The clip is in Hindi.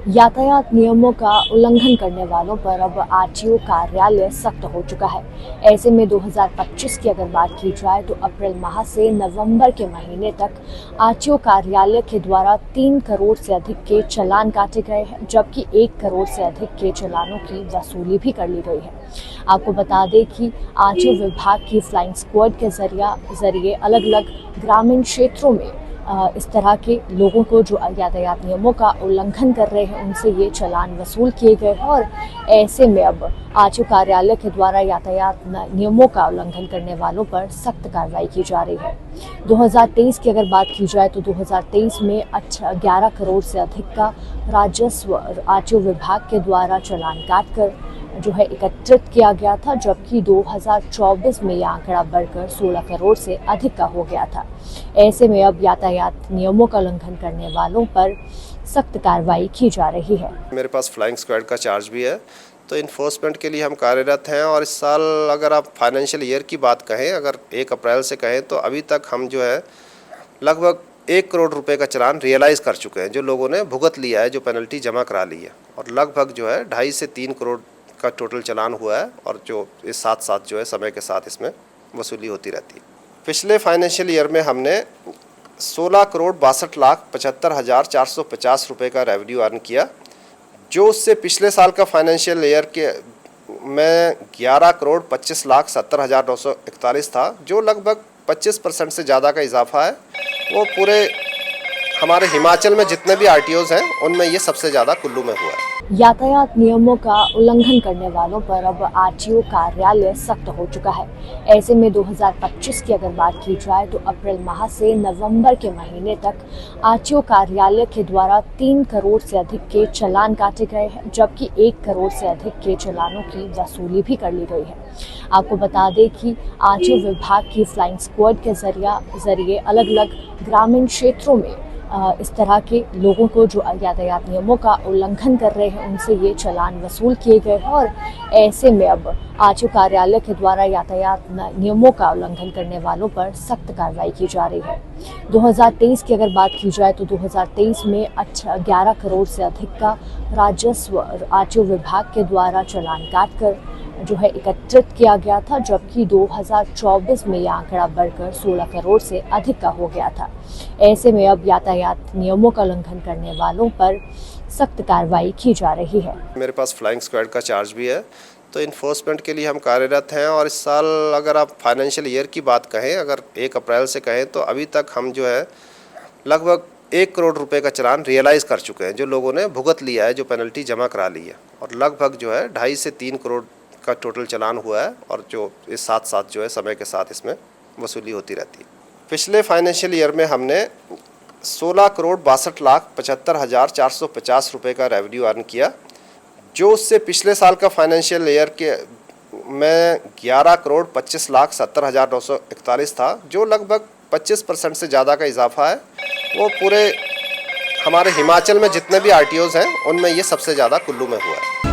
यातायात नियमों का उल्लंघन करने वालों पर अब आरटीओ कार्यालय सख्त हो चुका है। ऐसे में 2025 की अगर बात की जाए तो अप्रैल माह से नवंबर के महीने तक आरटीओ कार्यालय के द्वारा 3 करोड़ से अधिक के चालान काटे गए हैं, जबकि 1 करोड़ से अधिक के चालानों की वसूली भी कर ली गई है। आपको बता दें कि आरटीओ विभाग की फ्लाइंग स्क्वाड के जरिए अलग अलग ग्रामीण क्षेत्रों में इस तरह के लोगों को जो यातायात नियमों का उल्लंघन कर रहे हैं उनसे ये चालान वसूल किए गए हैं। और ऐसे में अब आरटीओ कार्यालय के द्वारा यातायात नियमों का उल्लंघन करने वालों पर सख्त कार्रवाई की जा रही है। 2023 की अगर बात की जाए तो 2023 में 11 करोड़ से अधिक का राजस्व आरटीओ विभाग के द्वारा चालान काटकर जो है एकत्रित किया गया था, जबकि 2024 में यह आंकड़ा बढ़कर 16 करोड़ से अधिक का हो गया था। ऐसे में अब यातायात नियमों का उल्लंघन करने वालों पर सख्त कार्रवाई की जा रही है। मेरे पास फ्लाइंग स्क्वाड का चार्ज भी है, तो इन्फोर्समेंट के लिए हम कार्यरत हैं। और इस साल अगर आप फाइनेंशियल ईयर की बात कहें, अगर 1 अप्रैल से कहें, तो अभी तक हम जो है लगभग 1 करोड़ रुपए का चालान रियलाइज़ कर चुके हैं, जो लोगों ने भुगत लिया है, जो पेनल्टी जमा करा ली है। और लगभग जो है 2.5 से 3 करोड़ का टोटल चालान हुआ है, और जो इस साथ साथ जो है समय के साथ इसमें वसूली होती रहती है। पिछले फाइनेंशियल ईयर में हमने 16 करोड़ 62,75,450 रुपये का रेवेन्यू अर्न किया, जो उससे पिछले साल का फाइनेंशियल ईयर के में 11 करोड़ 25,70,941 था, जो लगभग 25% से ज़्यादा का इजाफा है। वो पूरे हमारे हिमाचल में जितने भी आरटीओज़ हैं उनमें ये सबसे ज़्यादा कुल्लू में हुआ है। यातायात नियमों का उल्लंघन करने वालों पर अब आरटीओ कार्यालय सख्त हो चुका है। ऐसे में 2025 की अगर बात की जाए तो अप्रैल माह से नवंबर के महीने तक आरटीओ कार्यालय के द्वारा 3 करोड़ से अधिक के चालान काटे गए हैं, जबकि 1 करोड़ से अधिक के चालानों की वसूली भी कर ली गई है। आपको बता दें कि आरटीओ विभाग की फ्लाइंग स्क्वाड के जरिए अलग अलग ग्रामीण क्षेत्रों में इस तरह के लोगों को जो यातायात नियमों का उल्लंघन कर रहे हैं उनसे ये चालान वसूल किए गए हैं। और ऐसे में अब आरटीओ कार्यालय के द्वारा यातायात नियमों का उल्लंघन करने वालों पर सख्त कार्रवाई की जा रही है। 2023 की अगर बात की जाए तो 2023 में 11 करोड़ से अधिक का राजस्व आरटीओ विभाग के द्वारा चालान काटकर जो है एकत्रित किया गया था, जबकि 2024 में यह आंकड़ा बढ़कर 16 करोड़ से अधिक का हो गया था। ऐसे में अब यातायात नियमों का उल्लंघन करने वालों पर सख्त कार्रवाई की जा रही है। मेरे पास फ्लाइंग स्क्वाड का चार्ज भी है, तो इन्फोर्समेंट के लिए हम कार्यरत हैं। और इस साल अगर आप फाइनेंशियल ईयर की बात कहें, अगर 1 अप्रैल से कहें, तो अभी तक हम जो है लगभग 1 करोड़ रुपए का चालान रियलाइज़ कर चुके हैं, जो लोगों ने भुगत लिया है, जो पेनल्टी जमा करा ली है। और लगभग जो है 2.5 से 3 करोड़ का टोटल चालान हुआ है, और जो इस साथ साथ जो है समय के साथ इसमें वसूली होती रहती है। पिछले फाइनेंशियल ईयर में हमने 16 करोड़ 62,75,450 रुपये का रेवेन्यू अर्न किया, जो उससे पिछले साल का फाइनेंशियल ईयर के में 11 करोड़ 25,70,941 था, जो लगभग 25% से ज़्यादा का इजाफा है। वो पूरे हमारे हिमाचल में जितने भी आरटीओज़ हैं उनमें ये सबसे ज़्यादा कुल्लू में हुआ है।